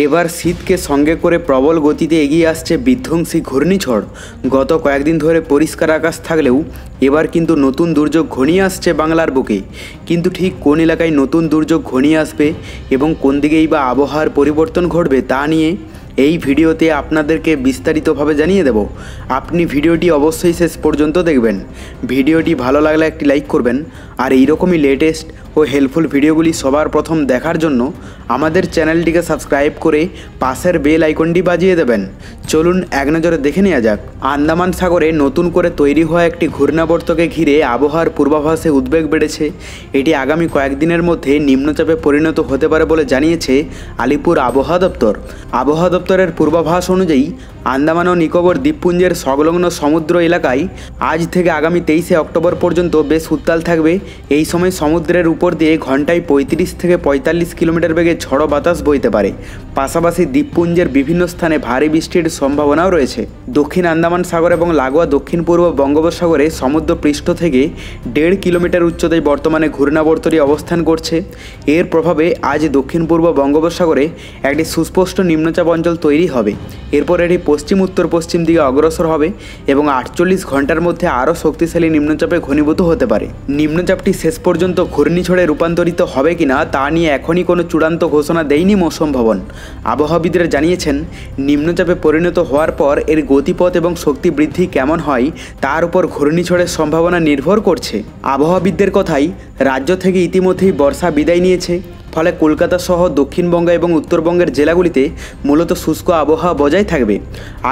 এবার শীতকে সঙ্গে করে প্রবল গতিতে এগিয়ে আসছে বিধ্বংসী ঘূর্ণিঝড়। গত কয়েকদিন ধরে পরিষ্কার আকাশ থাকলেও এবার কিন্তু নতুন দুর্যোগ ঘনিয়ে আসছে বাংলার বুকে। কিন্তু ঠিক কোন এলাকায় নতুন দুর্যোগ ঘনিয়ে আসবে এবং কোন দিকেই বা আবহাওয়ার পরিবর্তন ঘটবে তা নিয়ে এই ভিডিওতে আপনাদেরকে বিস্তারিতভাবে জানিয়ে দেব। আপনি ভিডিওটি অবশ্যই শেষ পর্যন্ত দেখবেন। ভিডিওটি ভালো লাগলে একটি লাইক করবেন, আর এইরকমই লেটেস্ট ও হেল্পফুল ভিডিওগুলি সবার প্রথম দেখার জন্য আমাদের চ্যানেলটিকে সাবস্ক্রাইব করে পাশের বেল আইকনটি বাজিয়ে দেবেন। চলুন এক নজরে দেখে নেওয়া যাক। আন্দামান সাগরে নতুন করে তৈরি হওয়া একটি ঘূর্ণাবর্তকে ঘিরে আবহাওয়ার পূর্বাভাসে উদ্বেগ বেড়েছে। এটি আগামী কয়েকদিনের মধ্যে নিম্নচাপে পরিণত হতে পারে বলে জানিয়েছে আলিপুর আবহাওয়া দপ্তর। আবহাওয়া দপ্তরের পূর্বাভাস অনুযায়ী আন্দামান ও নিকোবর দ্বীপপুঞ্জের সংলগ্ন সমুদ্র এলাকায় আজ থেকে আগামী 23শে অক্টোবর পর্যন্ত বেশ উত্তাল থাকবে। এই সময় সমুদ্রের উপর দিয়ে ঘন্টায় 35 থেকে 45 কিলোমিটার বেগে ঝড়ো বাতাস বইতে পারে। পাশাপাশি দ্বীপপুঞ্জের বিভিন্ন স্থানে ভারী বৃষ্টির সম্ভাবনাও রয়েছে। দক্ষিণ আন্দামান সাগর এবং লাগোয়া দক্ষিণ পূর্ব বঙ্গোপসাগরে সমুদ্র পৃষ্ঠ থেকে 1.5 কিলোমিটার উচ্চতায় বর্তমানে ঘূর্ণাবর্তটি অবস্থান করছে। এর প্রভাবে আজ দক্ষিণ পূর্ব বঙ্গোপসাগরে একটি সুস্পষ্ট নিম্নচাপ অঞ্চল তৈরি হবে। এরপর এটি পশ্চিম উত্তর পশ্চিম দিকে অগ্রসর হবে এবং 48 ঘন্টার মধ্যে আরও শক্তিশালী নিম্নচাপে ঘনীভূত হতে পারে। নিম্নচাপটি শেষ পর্যন্ত ঘূর্ণিঝড়ে রূপান্তরিত হবে কিনা তা নিয়ে এখনই কোনো চূড়ান্ত ঘোষণা দেয়নি মৌসুম ভবন। আবহাওয়াবিদরা জানিয়েছেন, নিম্নচাপে পরিণত হওয়ার পর এর গতিপথ এবং শক্তি বৃদ্ধি কেমন হয় তার উপর ঘূর্ণিঝড়ের সম্ভাবনা নির্ভর করছে। আবহাওয়াবিদদের কথাই, রাজ্য থেকে ইতিমধ্যেই বর্ষা বিদায় নিয়েছে। ফলে কলকাতা সহ দক্ষিণবঙ্গ এবং উত্তরবঙ্গের জেলাগুলিতে মূলত শুষ্ক আবহাওয়া বজায় থাকবে।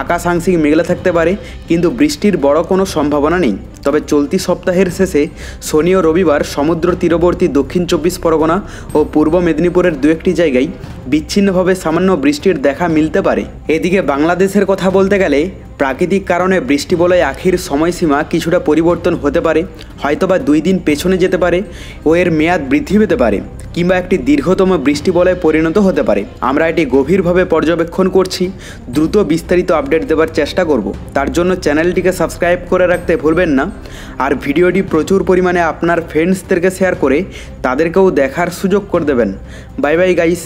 আকাশ আংশিক মেঘলা থাকতে পারে, কিন্তু বৃষ্টির বড় কোনো সম্ভাবনা নেই। তবে চলতি সপ্তাহের শেষে শনি ও রবিবার সমুদ্র তীরবর্তী দক্ষিণ 24 পরগনা ও পূর্ব মেদিনীপুরের দু একটি জায়গায় বিচ্ছিন্নভাবে সামান্য বৃষ্টির দেখা মিলতে পারে। এদিকে বাংলাদেশের কথা বলতে গেলে প্রাকৃতিক কারণে বৃষ্টিবলয় আখির সময়সীমা কিছুটা পরিবর্তন হতে পারে। হয়তোবা 2 দিন পেছনে যেতে পারে ও এর মেয়াদ বৃদ্ধি পেতে পারে, কিংবা একটি দীর্ঘতম বৃষ্টিবলয়ে পরিণত হতে পারে। আমরা এটি গভীরভাবে পর্যবেক্ষণ করছি, দ্রুত বিস্তারিত আপডেট দেওয়ার চেষ্টা করব। তার জন্য চ্যানেলটিকে সাবস্ক্রাইব করে রাখতে ভুলবেন না। আর ভিডিওটি প্রচুর পরিমাণে আপনার ফ্রেন্ডসদেরকে শেয়ার করে তাদেরকেও দেখার সুযোগ করে দেবেন। Bye bye guys.